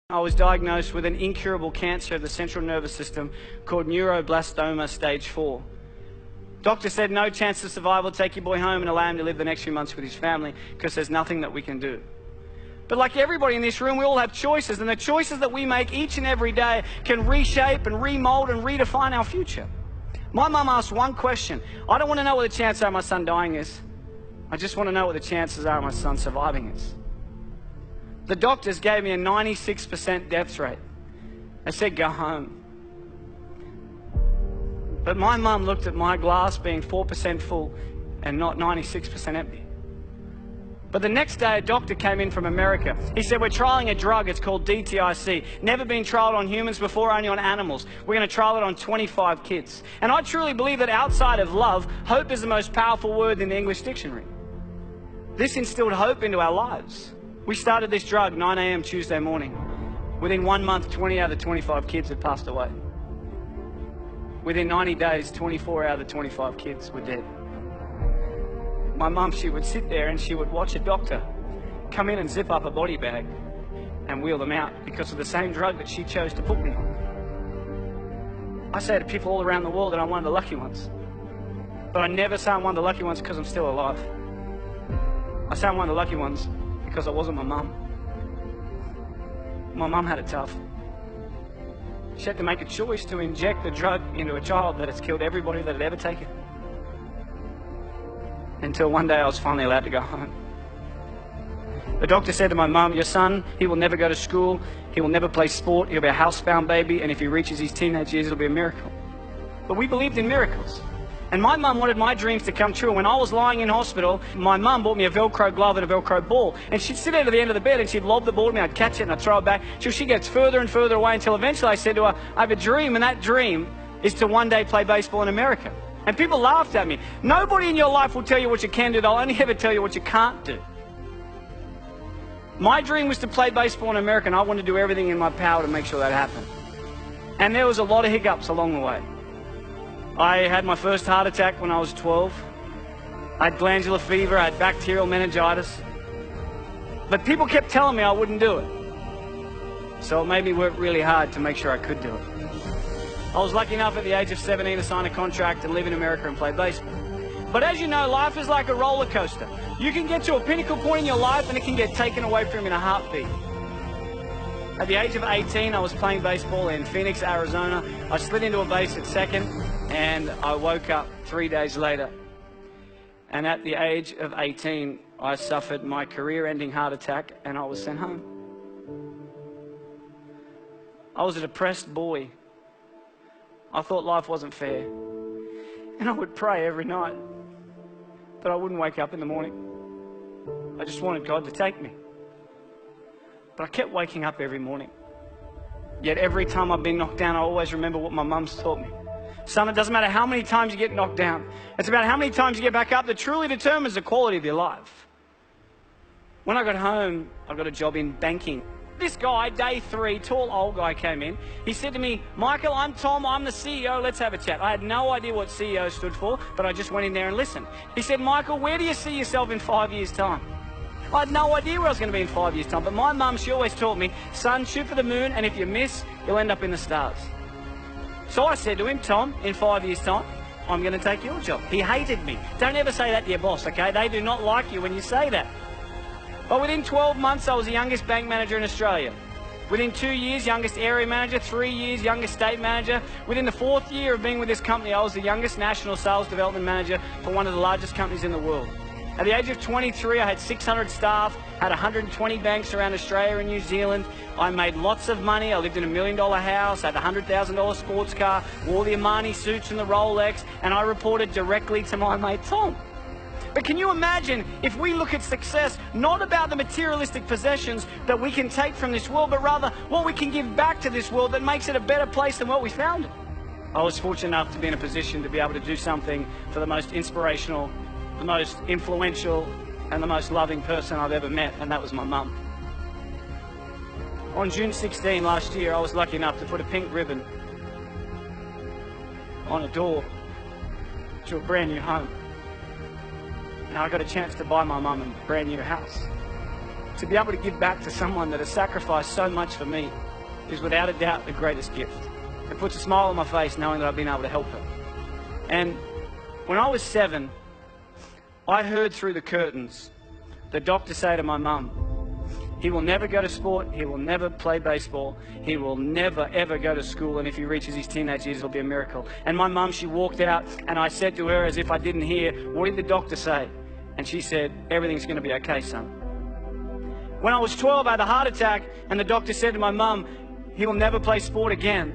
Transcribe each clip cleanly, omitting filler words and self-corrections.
I was diagnosed with an incurable cancer of the central nervous system called neuroblastoma stage 4. Doctor said no chance of survival, take your boy home and allow him to live the next few months with his family because there's nothing that we can do. But like everybody in this room, we all have choices, and the choices that we make each and every day can reshape and remold and redefine our future. My mum asked one question. I don't want to know what the chances are of my son dying is. I just want to know what the chances are of my son surviving is. The doctors gave me a 96% death rate. They said, go home. But my mum looked at my glass being 4% full and not 96% empty. But the next day, a doctor came in from America. He said, we're trialing a drug, it's called DTIC. Never been trialed on humans before, only on animals. We're going to trial it on 25 kids. And I truly believe that outside of love, hope is the most powerful word in the English dictionary. This instilled hope into our lives. We started this drug 9 a.m. Tuesday morning. Within 1 month, 20 out of the 25 kids had passed away. Within 90 days, 24 out of the 25 kids were dead. My mum, she would sit there and she would watch a doctor come in and zip up a body bag and wheel them out because of the same drug that she chose to put me on. I say to people all around the world that I'm one of the lucky ones. But I never say I'm one of the lucky ones because I'm still alive. I say I'm one of the lucky ones because I wasn't my mum. My mum had it tough. She had to make a choice to inject the drug into a child that has killed everybody that had ever taken. Until one day I was finally allowed to go home. The doctor said to my mum, your son, he will never go to school, he will never play sport, he'll be a housebound baby, and if he reaches his teenage years, it'll be a miracle. But we believed in miracles. And my mum wanted my dreams to come true. When I was lying in hospital, my mum bought me a Velcro glove and a Velcro ball. And she'd sit at the end of the bed and she'd lob the ball to me, I'd catch it and I'd throw it back till she gets further and further away, until eventually I said to her, I have a dream, and that dream is to one day play baseball in America. And people laughed at me. Nobody in your life will tell you what you can do, they'll only ever tell you what you can't do. My dream was to play baseball in America, and I wanted to do everything in my power to make sure that happened. And there was a lot of hiccups along the way. I had my first heart attack when I was 12. I had glandular fever, I had bacterial meningitis. But people kept telling me I wouldn't do it. So it made me work really hard to make sure I could do it. I was lucky enough at the age of 17 to sign a contract and live in America and play baseball. But as you know, life is like a roller coaster. You can get to a pinnacle point in your life and it can get taken away from you in a heartbeat. At the age of 18, I was playing baseball in Phoenix, Arizona. I slid into a base at second and I woke up 3 days later. And at the age of 18, I suffered my career-ending heart attack and I was sent home. I was a depressed boy. I thought life wasn't fair. And I would pray every night, but I wouldn't wake up in the morning. I just wanted God to take me. But I kept waking up every morning. Yet every time I've been knocked down, I always remember what my mum's taught me. Son, it doesn't matter how many times you get knocked down. It's about how many times you get back up that truly determines the quality of your life. When I got home, I got a job in banking. This guy, day 3, tall old guy came in. He said to me, Michael, I'm Tom, I'm the CEO, let's have a chat. I had no idea what CEO stood for, but I just went in there and listened. He said, Michael, where do you see yourself in 5 years' time? I had no idea where I was going to be in 5 years' time, but my mum, she always taught me, son, shoot for the moon, and if you miss, you'll end up in the stars. So I said to him, Tom, in 5 years' time, I'm going to take your job. He hated me. Don't ever say that to your boss, okay? They do not like you when you say that. But within 12 months, I was the youngest bank manager in Australia. Within 2 years, youngest area manager. 3 years, youngest state manager. Within the 4th year of being with this company, I was the youngest national sales development manager for one of the largest companies in the world. At the age of 23, I had 600 staff, had 120 banks around Australia and New Zealand. I made lots of money. I lived in $1 million house, had a $100,000 sports car, wore the Armani suits and the Rolex, and I reported directly to my mate Tom. But can you imagine if we look at success not about the materialistic possessions that we can take from this world, but rather what we can give back to this world that makes it a better place than what we found it? I was fortunate enough to be in a position to be able to do something for the most inspirational, the most influential, and the most loving person I've ever met, and that was my mum. On June 16 last year, I was lucky enough to put a pink ribbon on a door to a brand new home. And I got a chance to buy my mum a brand new house. to be able to give back to someone that has sacrificed so much for me is without a doubt the greatest gift. It puts a smile on my face knowing that I've been able to help her. And when I was 7, I heard through the curtains the doctor say to my mum, he will never go to sport, he will never play baseball, he will never ever go to school, and if he reaches his teenage years it'll be a miracle. And my mum, she walked out, and I said to her as if I didn't hear, what did the doctor say? And she said, everything's going to be okay, son. When I was 12, I had a heart attack, and the doctor said to my mum, he will never play sport again.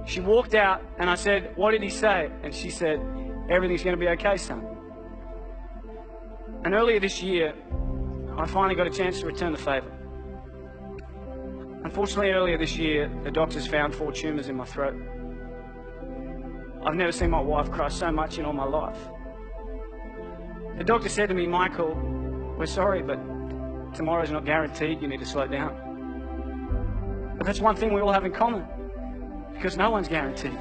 She walked out, and I said, what did he say? And she said, everything's going to be okay, son. And earlier this year, I finally got a chance to return the favour. Unfortunately, earlier this year, the doctors found 4 tumours in my throat. I've never seen my wife cry so much in all my life. The doctor said to me, Michael, we're sorry, but tomorrow's not guaranteed, you need to slow down. But that's one thing we all have in common, because no one's guaranteed.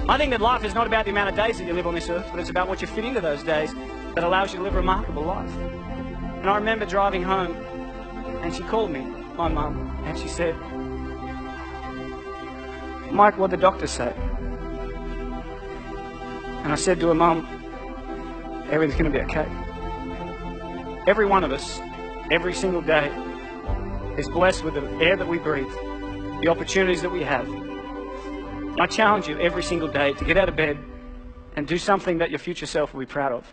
I think that life is not about the amount of days that you live on this earth, but it's about what you fit into those days that allows you to live a remarkable life. And I remember driving home, and she called me, my mum, and she said, Mike, what'd the doctor say? And I said to her, Mum, everything's going to be okay. Every one of us, every single day, is blessed with the air that we breathe, the opportunities that we have. I challenge you every single day to get out of bed and do something that your future self will be proud of.